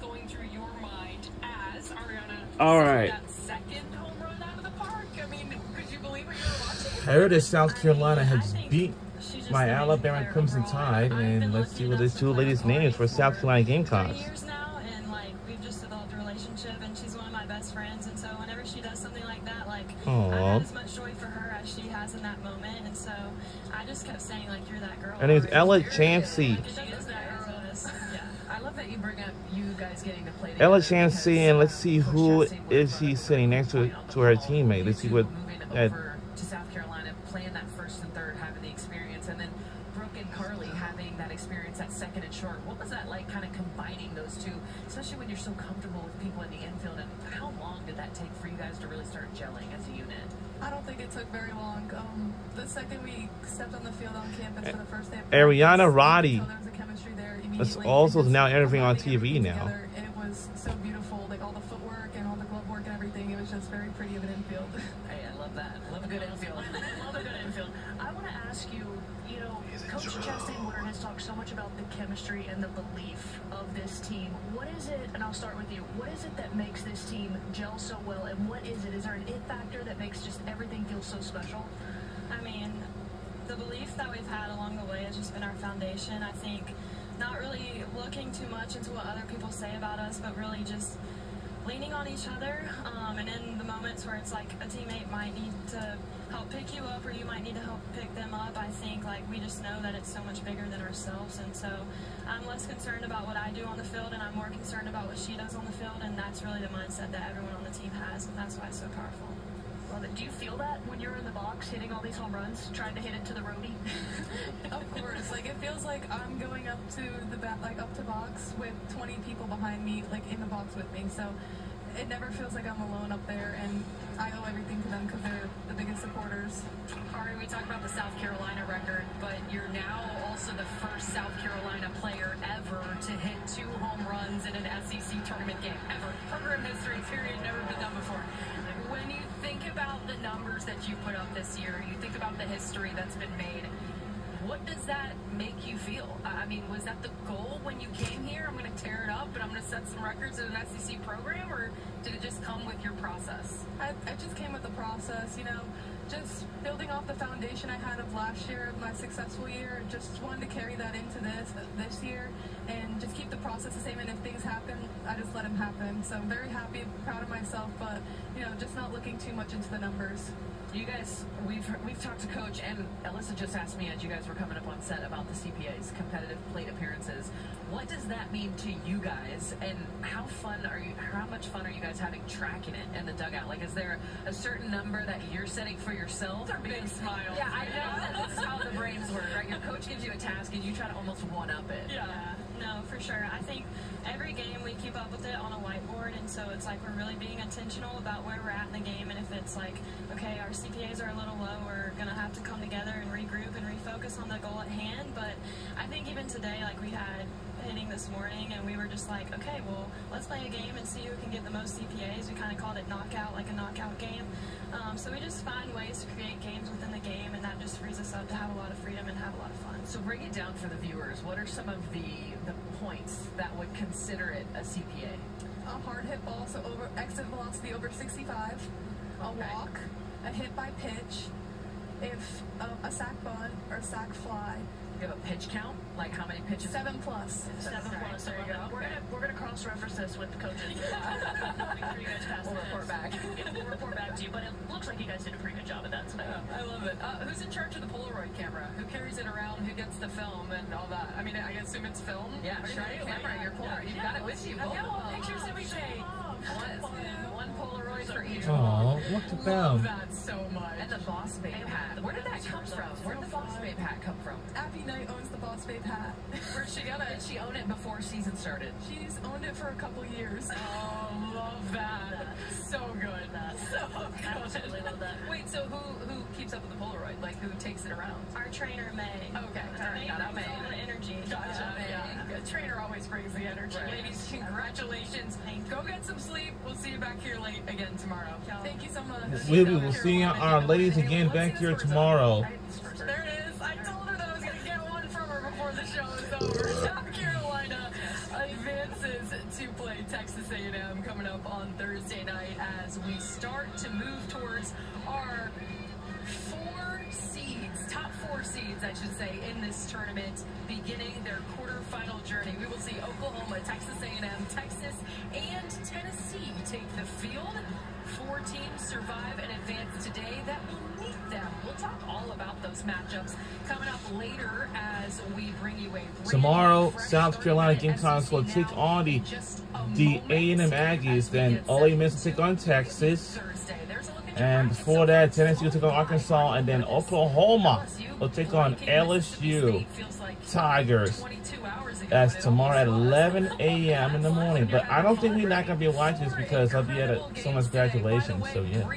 going through your mind as Arianna? All right. That second home run out of the park. I mean, could you believe what you were watching? I heard that South Carolina has beat my Alabama Crimson Tide, and let's see what these two ladies' names for South Carolina Gamecocks. Years now, and like we've just developed a relationship, and she's one of my best friends, and so whenever she does something like that, like I have as much joy for her as she has in that moment, and so I just kept saying like, you're that girl. Her name's Ella Chancey. I love that you bring up you guys getting to play together. Ella Chancey, and let's see who is she sitting next to her teammate. Let's see what. Over to South Carolina, playing that first and third, having the experience, and then Brooke and Carly having that experience at second and short. What was that like, kind of combining those two, especially when you're so comfortable with people in the infield? And how long did that take for you guys to really start gelling as a unit? I don't think it took very long. The second we stepped on the field on campus for the first day of Arianna, Rodi. there was a chemistry there immediately. That's also now everything on TV now. And it was so beautiful, like all the footwork and all the glove work and everything. It was just very pretty of an infield. Hey, I love that. Love a good infield. Love a good infield. I want to ask you, you know, Coach Chancey has talked so much about the chemistry and the belief of this team. What is it, and I'll start with you, what is it that makes this team gel so well, and what is it? Is there an it factor that makes just everything feel so special? I mean, the belief that we've had along the way has just been our foundation. I think not really looking too much into what other people say about us, but really just leaning on each other, and in the moments where it's like a teammate might need to help pick you up or you might need to help pick them up, I think like we just know that it's so much bigger than ourselves, and so I'm less concerned about what I do on the field and I'm more concerned about what she does on the field, and that's really the mindset that everyone on the team has, and that's why it's so powerful. Love it. Do you feel that when you're in the box hitting all these home runs, trying to hit it to the Rodi? Of course, like it feels like I'm going up to the up to box with 20 people behind me, like in the box with me. So it never feels like I'm alone up there, and I owe everything to them because they're the biggest supporters. Ari, we talked about the South Carolina record, but you're now also the first South Carolina player ever to hit 2 home runs in an SEC tournament game ever. Program history, period, never been done before. When you think about the numbers that you put up this year, you think about the history that's been made, what does that make you feel? I mean, was that the goal when you came here? I'm going to tear it up and I'm going to set some records in an SEC program, or did it just come with your process? I just came with the process, you know, just building off the foundation I had of last year, of my successful year. Just wanted to carry that into this year and just keep the process the same, and if things happen, I just let them happen. So I'm very happy, proud of myself, but, you know, just not looking too much into the numbers. You guys, we've talked to Coach, and Alyssa just asked me as you guys were coming up on set about the CPAs, competitive plate appearances. What does that mean to you guys, and how much fun are you guys having tracking it in the dugout? Like, is there a certain number that you're setting for yourself? They're big smiles. Yeah, I know. That's how the brains work, right? Your coach gives you a task, and you try to almost one-up it. Yeah, no, for sure. I think every game we keep up with it on a whiteboard, and so it's like we're really being intentional about where we're at in the game, and if it's like, okay, our CPAs are a little low, we're going to have to come together and regroup and refocus on the goal at hand. But I think even today, like we had hitting this morning, and we were just like, okay, well, let's play a game and see who can get the most CPAs. We kind of called it knockout, like a knockout game. So we just find ways to create games within the game, and that just frees us up to have a lot of freedom and have a lot of fun. So bring it down for the viewers. What are some of the points that would consider it a CPA? A hard hit ball, so exit velocity over 65, a walk, a hit by pitch, if a sac bunt or sac fly. You have a pitch count? Like how many pitches? 7+. 7+. There you go. We're gonna cross-reference this with the coaches. We'll report back. We'll report back to you, but it looks like you guys did a pretty good job at that tonight. I love it. Who's in charge of the Polaroid camera? Who carries it around? Who gets the film and all that? I mean, I assume it's film. Yeah, right. Camera, your Polaroid. You've got it with you. I've got all pictures every day. One Polaroid for each. Oh, look at them. That so much. And the Boss Babe hat. Where did that come from? Where did the Boss Babe hat come from? Abby Knight owns the Boss Babe hat. Where'd she get it? Did she own it before season started? She's owned it for a couple years. Oh, love that. So good. So good. I absolutely love that. Wait, so who keeps up with the Polaroid? Like, who takes it around? Our trainer, May. Okay, May brings all the energy. Gotcha. Yeah. A trainer always brings the energy. Right. Ladies, congratulations. Go get some sleep. We'll see you back here late again tomorrow. Thank you so much. We will see our ladies again back here tomorrow. There it is. I told her that I was going to get one from her before the show is over. South Carolina advances to play Texas A&M coming up on Thursday night as we start to move towards our top four seeds, I should say, in this tournament, beginning their quarterfinal journey. We will see Oklahoma, Texas A&M, Texas, and Tennessee take the field. 4 teams survive and advance today that will meet them. We'll talk all about those matchups coming up later as we bring you a tomorrow. South Carolina Gamecocks will take on the A&M Aggies. Then Ole Miss will take on Texas. And before that, Tennessee will take on Arkansas, and then Oklahoma will take on LSU Tigers. That's tomorrow at 11 a.m. in the morning. But I don't think we're not going to be watching this because I'll be at someone's graduation. So, yeah.